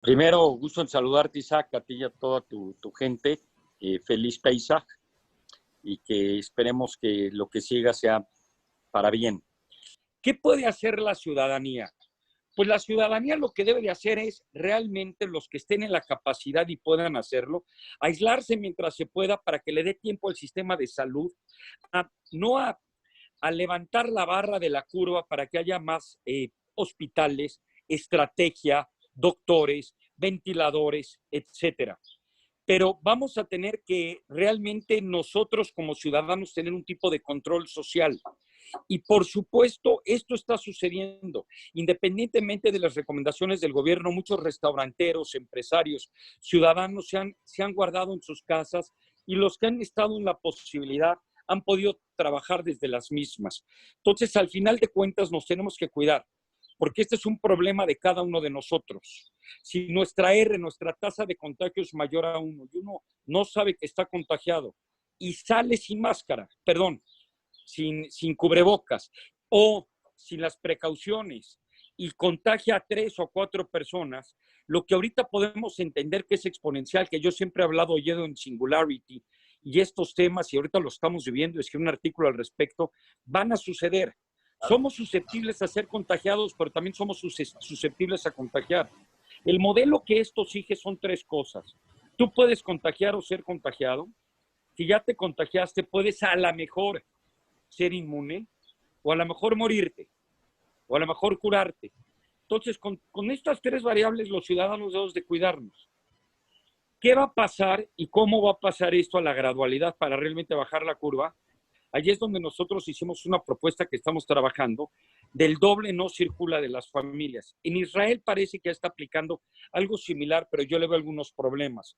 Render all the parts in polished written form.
Primero, gusto en saludarte, Isaac, a ti y a toda tu gente. Feliz Pesaj y que esperemos que lo que siga sea para bien. ¿Qué puede hacer la ciudadanía? Pues la ciudadanía lo que debe de hacer es realmente los que estén en la capacidad y puedan hacerlo, aislarse mientras se pueda para que le dé tiempo al sistema de salud, no a levantar la barra de la curva para que haya más hospitales, estrategia, doctores, ventiladores, etcétera. Pero vamos a tener que realmente nosotros como ciudadanos tener un tipo de control social. Y por supuesto, esto está sucediendo. Independientemente de las recomendaciones del gobierno, muchos restauranteros, empresarios, ciudadanos se han guardado en sus casas y los que han estado en la posibilidad han podido trabajar desde las mismas. Entonces, al final de cuentas, nos tenemos que cuidar, porque este es un problema de cada uno de nosotros. Si nuestra tasa de contagio es mayor a 1 y uno no sabe que está contagiado y sale sin máscara, perdón, sin cubrebocas o sin las precauciones y contagia a 3 o 4 personas, lo que ahorita podemos entender que es exponencial, que yo siempre he hablado oído en singularity y estos temas, y ahorita lo estamos viviendo, escribí un artículo al respecto, van a suceder. Somos susceptibles a ser contagiados, pero también somos susceptibles a contagiar. El modelo que esto sigue son 3 cosas. Tú puedes contagiar o ser contagiado. Si ya te contagiaste, puedes a lo mejor ser inmune, o a lo mejor morirte, o a lo mejor curarte. Entonces, con estas 3 variables, los ciudadanos debemos de cuidarnos. ¿Qué va a pasar y cómo va a pasar esto a la gradualidad para realmente bajar la curva? Allí es donde nosotros hicimos una propuesta que estamos trabajando del doble no circula de las familias. En Israel parece que está aplicando algo similar, pero yo le veo algunos problemas.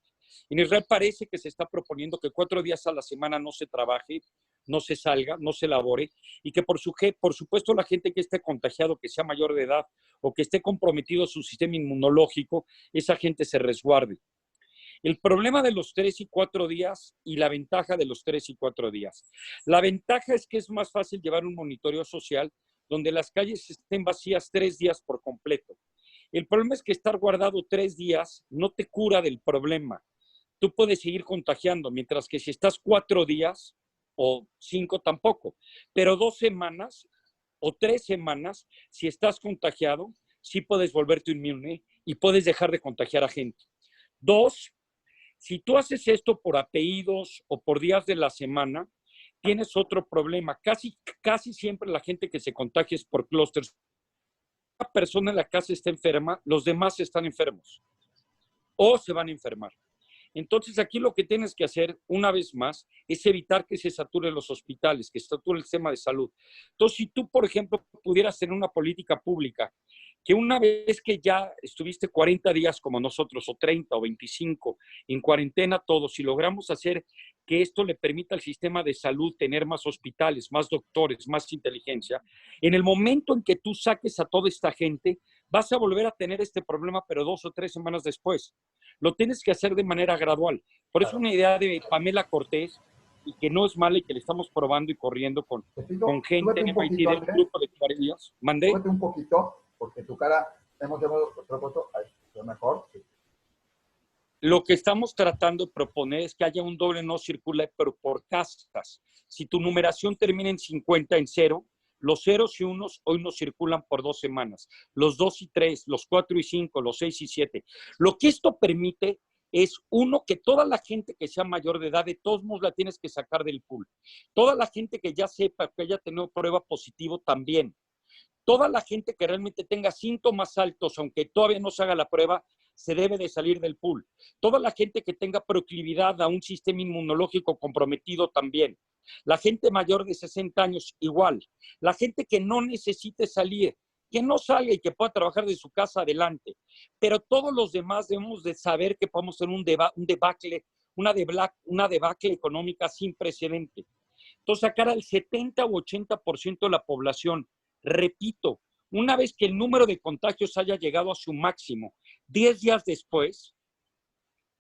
En Israel parece que se está proponiendo que 4 días a la semana no se trabaje, no se salga, no se labore, y que por supuesto la gente que esté contagiado, que sea mayor de edad o que esté comprometido su sistema inmunológico, esa gente se resguarde. El problema de los 3 y 4 días y la ventaja de los 3 y 4 días. La ventaja es que es más fácil llevar un monitoreo social donde las calles estén vacías 3 días por completo. El problema es que estar guardado 3 días no te cura del problema. Tú puedes seguir contagiando, mientras que si estás 4 días o 5 tampoco. Pero 2 semanas o 3 semanas, si estás contagiado, sí puedes volverte inmune y puedes dejar de contagiar a gente. Dos, si tú haces esto por apellidos o por días de la semana, tienes otro problema. Casi siempre la gente que se contagia es por clústeres. Una persona en la casa está enferma, los demás están enfermos o se van a enfermar. Entonces, aquí lo que tienes que hacer, una vez más, es evitar que se saturen los hospitales, que se sature el sistema de salud. Entonces, si tú, por ejemplo, pudieras tener una política pública que una vez que ya estuviste 40 días como nosotros, o 30 o 25, en cuarentena todos, si logramos hacer que esto le permita al sistema de salud tener más hospitales, más doctores, más inteligencia, en el momento en que tú saques a toda esta gente, vas a volver a tener este problema, pero 2 o 3 semanas después. Lo tienes que hacer de manera gradual. Por eso Claro. una idea de Pamela Cortés, y que no es mala y que le estamos probando y corriendo con gente Súbete en un MIT poquito, del André, grupo de Clarillas. ¿Mandé? súbete un poquito, porque tu cara, hemos propuesto, lo mejor. Sí. Lo que estamos tratando de proponer es que haya un doble no circula, pero por castas. Si tu numeración termina en 50 en 0, los 0 y 1 hoy no circulan por 2 semanas. Los 2 y 3, los 4 y 5, los 6 y 7. Lo que esto permite es, uno, que toda la gente que sea mayor de edad, de todos modos la tienes que sacar del pool. Toda la gente que ya sepa, que haya tenido prueba positivo también. Toda la gente que realmente tenga síntomas altos, aunque todavía no se haga la prueba, se debe de salir del pool. Toda la gente que tenga proclividad a un sistema inmunológico comprometido también. La gente mayor de 60 años igual. La gente que no necesite salir, que no salga y que pueda trabajar de su casa adelante. Pero todos los demás debemos de saber que podemos tener una debacle económica sin precedente. Entonces, sacar al 70 u 80% de la población, repito, una vez que el número de contagios haya llegado a su máximo, 10 días después,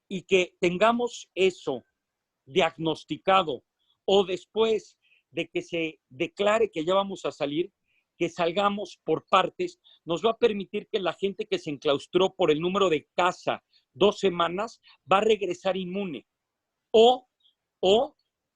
y que tengamos eso diagnosticado o después de que se declare que ya vamos a salir, que salgamos por partes nos va a permitir que la gente que se enclaustró por el número de casa 2 semanas va a regresar inmune. O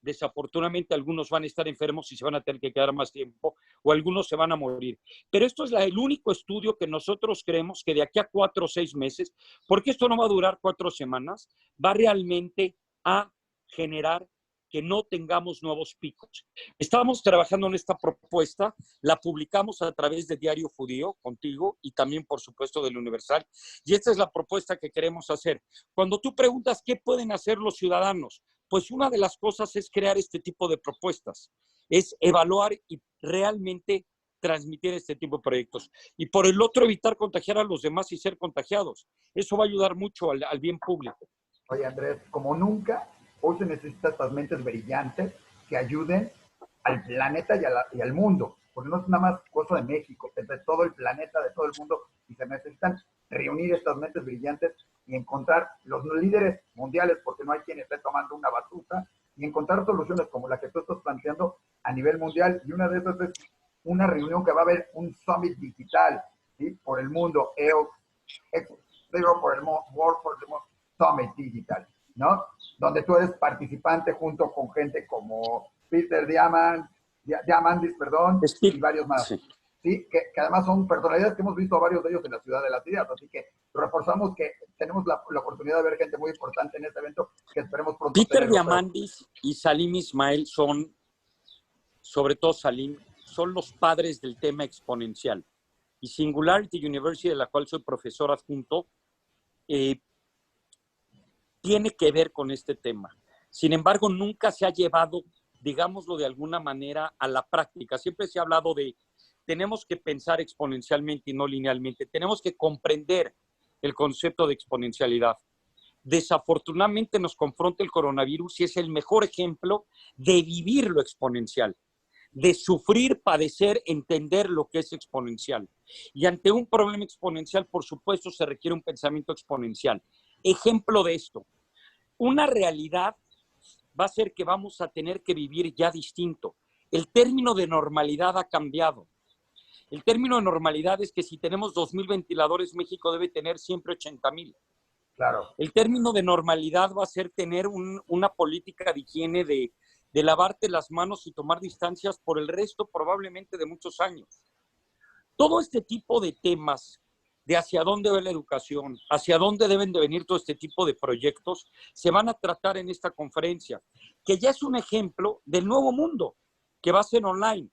desafortunadamente algunos van a estar enfermos y se van a tener que quedar más tiempo, o algunos se van a morir. Pero esto es el único estudio que nosotros creemos que de aquí a 4 o 6 meses, porque esto no va a durar 4 semanas, va realmente a generar que no tengamos nuevos picos. Estábamos trabajando en esta propuesta, la publicamos a través de Diario Judío, contigo, y también, por supuesto, del Universal, y esta es la propuesta que queremos hacer. Cuando tú preguntas qué pueden hacer los ciudadanos, pues una de las cosas es crear este tipo de propuestas, es evaluar y realmente transmitir este tipo de proyectos. Y por el otro, evitar contagiar a los demás y ser contagiados. Eso va a ayudar mucho al bien público. Oye, Andrés, como nunca, hoy se necesitan estas mentes brillantes que ayuden al planeta y al mundo, porque no es nada más cosa de México, es de todo el planeta, de todo el mundo, y se necesitan reunir estas mentes brillantes y encontrar los líderes mundiales, porque no hay quien esté tomando una batuta, y encontrar soluciones como la que tú estás planteando a nivel mundial, y una de esas es una reunión que va a haber un summit digital, ¿sí? Por el mundo, por el World for the Summit Digital, ¿no? Donde tú eres participante junto con gente como Peter Diamandis, y varios más. Sí. ¿Sí? Que además son personalidades que hemos visto a varios de ellos en la Ciudad de las Ideas, así que reforzamos que tenemos la oportunidad de ver gente muy importante en este evento que esperemos pronto Peter Diamandis y Salim Ismail son, sobre todo Salim, son los padres del tema exponencial. Y Singularity University, de la cual soy profesor adjunto, tiene que ver con este tema. Sin embargo, nunca se ha llevado, digámoslo de alguna manera, a la práctica. Siempre se ha hablado de tenemos que pensar exponencialmente y no linealmente. Tenemos que comprender el concepto de exponencialidad. Desafortunadamente nos confronta el coronavirus y es el mejor ejemplo de vivir lo exponencial, de sufrir, padecer, entender lo que es exponencial. Y ante un problema exponencial, por supuesto, se requiere un pensamiento exponencial. Ejemplo de esto, una realidad va a ser que vamos a tener que vivir ya distinto. El término de normalidad ha cambiado. El término de normalidad es que si tenemos 2,000 ventiladores, México debe tener siempre 80,000. Claro. El término de normalidad va a ser tener una política de higiene, de lavarte las manos y tomar distancias por el resto probablemente de muchos años. Todo este tipo de temas de hacia dónde va la educación, hacia dónde deben de venir todo este tipo de proyectos, se van a tratar en esta conferencia, que ya es un ejemplo del nuevo mundo, que va a ser online,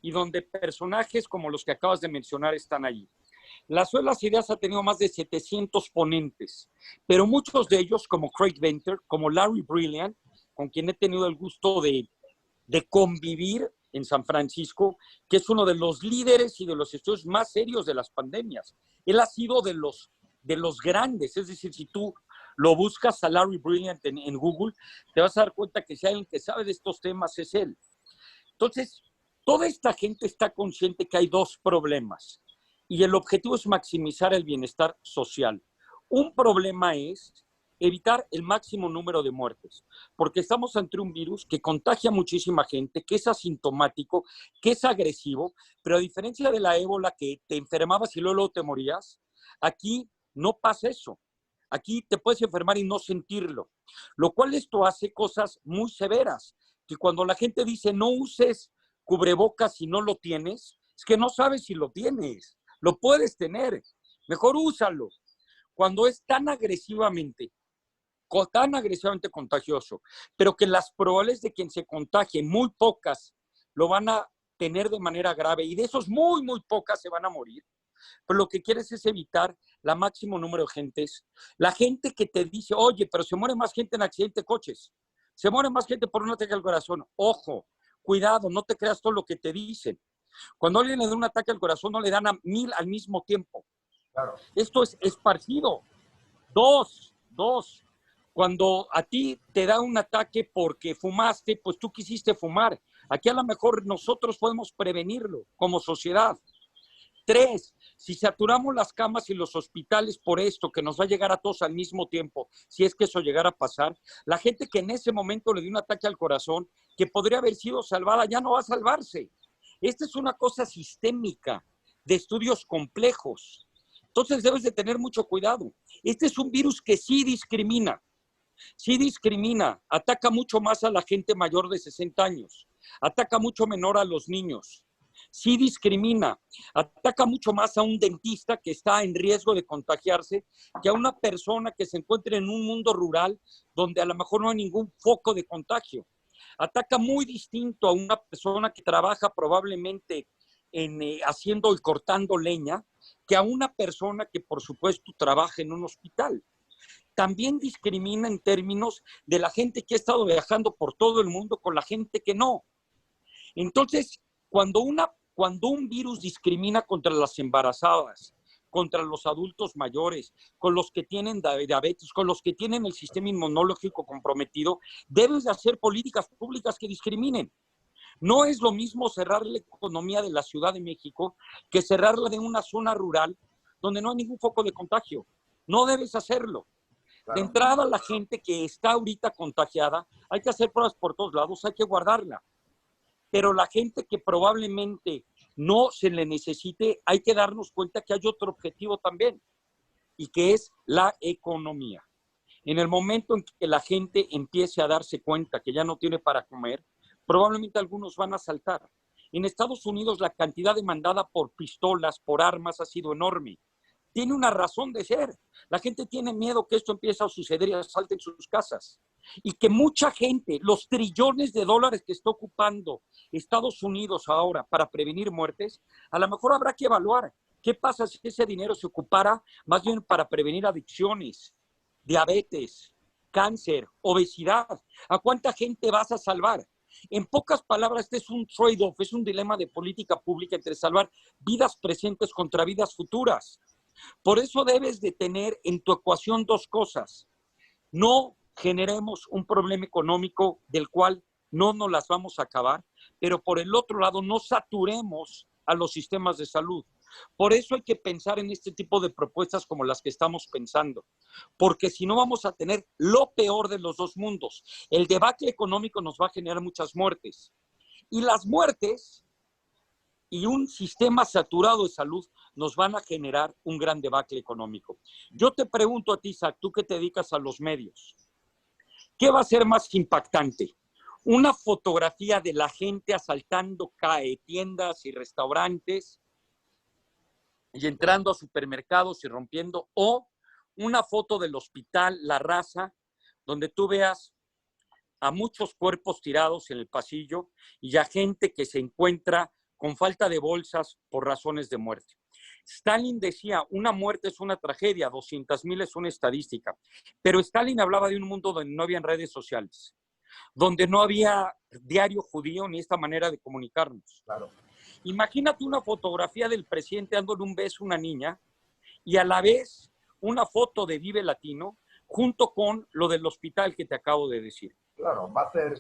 y donde personajes como los que acabas de mencionar están allí. La Escuela de las Ideas ha tenido más de 700 ponentes, pero muchos de ellos, como Craig Venter, como Larry Brilliant, con quien he tenido el gusto de convivir en San Francisco, que es uno de los líderes y de los estudios más serios de las pandemias. Él ha sido de los grandes, es decir, si tú lo buscas a Larry Brilliant en Google, te vas a dar cuenta que si hay alguien que sabe de estos temas es él. Entonces, toda esta gente está consciente que hay dos problemas y el objetivo es maximizar el bienestar social. Un problema es evitar el máximo número de muertes, porque estamos ante un virus que contagia a muchísima gente, que es asintomático, que es agresivo, pero a diferencia de la ébola que te enfermabas y luego te morías, aquí no pasa eso. Aquí te puedes enfermar y no sentirlo, lo cual esto hace cosas muy severas, que cuando la gente dice no uses cubrebocas si no lo tienes, es que no sabes si lo tienes, lo puedes tener, mejor úsalo. Cuando es tan agresivamente contagioso, pero que las probabilidades de quien se contagie, muy pocas, lo van a tener de manera grave y de esos muy, muy pocas se van a morir. Pero lo que quieres es evitar la máximo número de gentes. La gente que te dice, oye, pero se muere más gente en accidente de coches, se muere más gente por un ataque al corazón. Ojo, cuidado, no te creas todo lo que te dicen. Cuando alguien le da un ataque al corazón, no le dan a 1,000 al mismo tiempo. Claro. Esto es esparcido. Dos. Cuando a ti te da un ataque porque fumaste, pues tú quisiste fumar. Aquí a lo mejor nosotros podemos prevenirlo como sociedad. 3, si saturamos las camas y los hospitales por esto, que nos va a llegar a todos al mismo tiempo, si es que eso llegara a pasar, la gente que en ese momento le dio un ataque al corazón, que podría haber sido salvada, ya no va a salvarse. Esta es una cosa sistémica, de estudios complejos. Entonces debes de tener mucho cuidado. Este es un virus que sí discrimina, ataca mucho más a la gente mayor de 60 años, ataca mucho menor a los niños, sí discrimina, ataca mucho más a un dentista que está en riesgo de contagiarse que a una persona que se encuentre en un mundo rural donde a lo mejor no hay ningún foco de contagio. Ataca muy distinto a una persona que trabaja probablemente haciendo y cortando leña que a una persona que por supuesto trabaja en un hospital. También discrimina en términos de la gente que ha estado viajando por todo el mundo con la gente que no. Entonces, cuando un virus discrimina contra las embarazadas, contra los adultos mayores, con los que tienen diabetes, con los que tienen el sistema inmunológico comprometido, debes de hacer políticas públicas que discriminen. No es lo mismo cerrar la economía de la Ciudad de México que cerrarla de una zona rural donde no hay ningún foco de contagio. No debes hacerlo. De entrada, la gente que está ahorita contagiada, hay que hacer pruebas por todos lados, hay que guardarla. Pero la gente que probablemente no se le necesite, hay que darnos cuenta que hay otro objetivo también, y que es la economía. En el momento en que la gente empiece a darse cuenta que ya no tiene para comer, probablemente algunos van a saltar. En Estados Unidos la cantidad demandada por pistolas, por armas, ha sido enorme. Tiene una razón de ser. La gente tiene miedo que esto empiece a suceder y asalten sus casas. Y que mucha gente, los trillones de dólares que está ocupando Estados Unidos ahora para prevenir muertes, a lo mejor habrá que evaluar qué pasa si ese dinero se ocupara más bien para prevenir adicciones, diabetes, cáncer, obesidad. ¿A cuánta gente vas a salvar? En pocas palabras, este es un trade-off, es un dilema de política pública entre salvar vidas presentes contra vidas futuras. Por eso debes de tener en tu ecuación dos cosas. No generemos un problema económico del cual no nos las vamos a acabar, pero por el otro lado no saturemos a los sistemas de salud. Por eso hay que pensar en este tipo de propuestas como las que estamos pensando, porque si no vamos a tener lo peor de los dos mundos. El debacle económico nos va a generar muchas muertes, y las muertes y un sistema saturado de salud nos van a generar un gran debacle económico. Yo te pregunto a ti, Isaac, tú que te dedicas a los medios, ¿qué va a ser más impactante? ¿Una fotografía de la gente asaltando tiendas y restaurantes y entrando a supermercados y rompiendo, o una foto del hospital La Raza, donde tú veas a muchos cuerpos tirados en el pasillo y a gente que se encuentra con falta de bolsas por razones de muerte? Stalin decía, una muerte es una tragedia, 200,000 es una estadística. Pero Stalin hablaba de un mundo donde no había redes sociales, donde no había diario judío ni esta manera de comunicarnos. Claro. Imagínate una fotografía del presidente dándole un beso a una niña y a la vez una foto de Vive Latino junto con lo del hospital que te acabo de decir. Claro, va a ser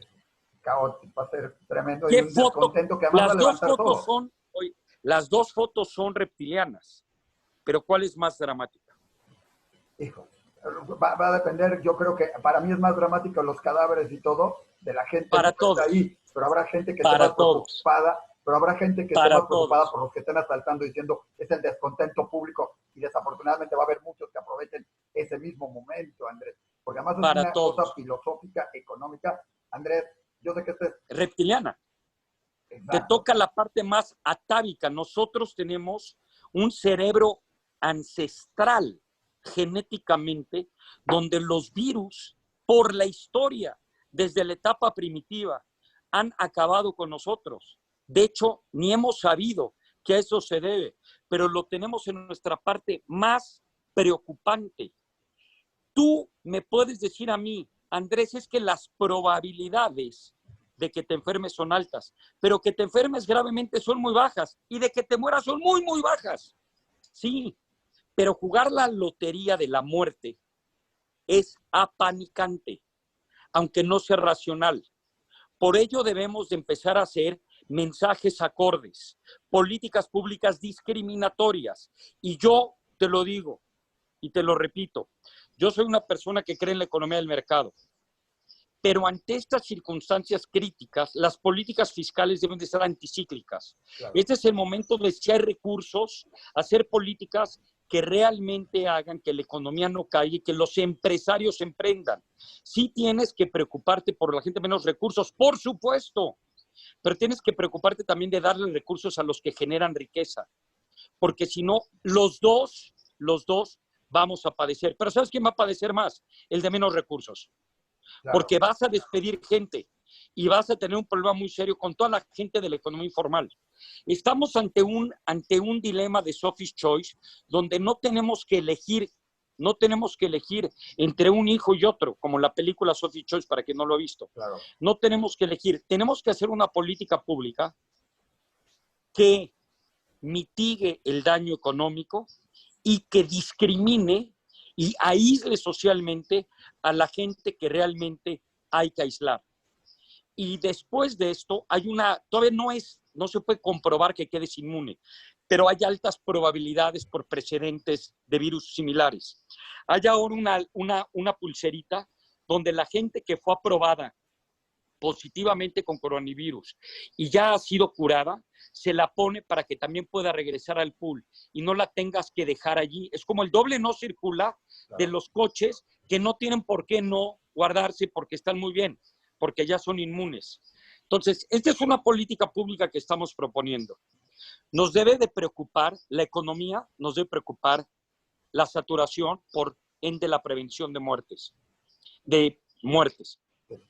caótico, va a ser tremendo y ¿Qué un foto? descontento que además va a levantar todo. Las dos fotos son reptilianas, pero ¿cuál es más dramática? Hijo, va a depender, yo creo que para mí es más dramático los cadáveres y todo de la gente Para que todos. está ahí, pero habrá gente que esté Para más todos. preocupada, pero habrá gente que esté Para más preocupada todos. por los que estén asaltando diciendo es el descontento público, y desafortunadamente va a haber muchos que aprovechen ese mismo momento, Andrés, porque además es Para una todos. cosa filosófica, económica. Andrés, yo sé que este es Reptiliana. exacto. Te toca la parte más atávica. Nosotros tenemos un cerebro ancestral genéticamente, donde los virus, por la historia, desde la etapa primitiva, han acabado con nosotros. De hecho, ni hemos sabido que a eso se debe, pero lo tenemos en nuestra parte más preocupante. Tú me puedes decir a mí, Andrés, es que las probabilidades de que te enfermes son altas, pero que te enfermes gravemente son muy bajas, y de que te mueras son muy, muy bajas. Sí, pero jugar la lotería de la muerte es apanicante, aunque no sea racional. Por ello debemos de empezar a hacer mensajes acordes, políticas públicas discriminatorias. Y yo te lo digo y te lo repito, yo soy una persona que cree en la economía del mercado, Pero ante estas circunstancias críticas, las políticas fiscales deben de ser anticíclicas. Claro. Este es el momento de, si hay recursos, hacer políticas que realmente hagan que la economía no caiga y que los empresarios emprendan. Sí tienes que preocuparte por la gente de menos recursos, por supuesto, pero tienes que preocuparte también de darle recursos a los que generan riqueza, porque si no, los dos vamos a padecer. Pero ¿sabes quién va a padecer más? El de menos recursos. Claro. Porque vas a despedir gente y vas a tener un problema muy serio con toda la gente de la economía informal. Estamos ante un dilema de Sophie's Choice, donde no tenemos que elegir entre un hijo y otro, como la película Sophie's Choice, para quien no lo ha visto. Claro. No tenemos que elegir, tenemos que hacer una política pública que mitigue el daño económico y que discrimine y aísle socialmente a la gente que realmente hay que aislar. Y después de esto, todavía no se puede comprobar que quedes inmune, pero hay altas probabilidades por precedentes de virus similares. Hay ahora una pulserita donde la gente que fue aprobada positivamente con coronavirus y ya ha sido curada, se la pone para que también pueda regresar al pool y no la tengas que dejar allí. Es como el doble no circula de los coches que no tienen por qué no guardarse porque están muy bien, porque ya son inmunes. Entonces, esta es una política pública que estamos proponiendo. Nos debe de preocupar la economía, nos debe preocupar la saturación, por ende la prevención de muertes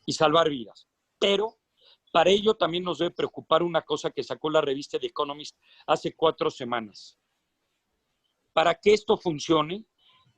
y salvar vidas. Pero para ello también nos debe preocupar una cosa que sacó la revista The Economist hace 4 semanas. Para que esto funcione,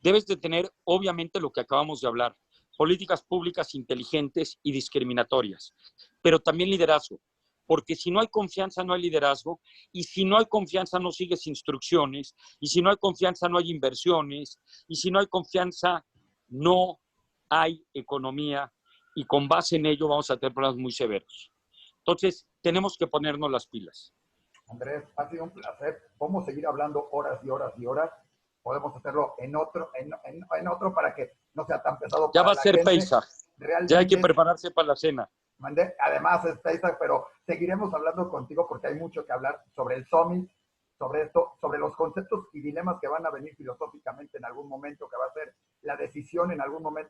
debes de tener, obviamente, lo que acabamos de hablar, políticas públicas inteligentes y discriminatorias, pero también liderazgo, porque si no hay confianza no hay liderazgo, y si no hay confianza no sigues instrucciones, y si no hay confianza no hay inversiones, y si no hay confianza no hay economía, y con base en ello vamos a tener problemas muy severos. Entonces, tenemos que ponernos las pilas. Andrés, ha sido un placer. Podemos seguir hablando horas y horas y horas. Podemos hacerlo en otro para que no sea tan pesado. Ya va a ser Pesach. Ya hay que prepararse para la cena. Además es Pesach, pero seguiremos hablando contigo porque hay mucho que hablar sobre el Summit, sobre esto, sobre los conceptos y dilemas que van a venir filosóficamente en algún momento, que va a ser la decisión en algún momento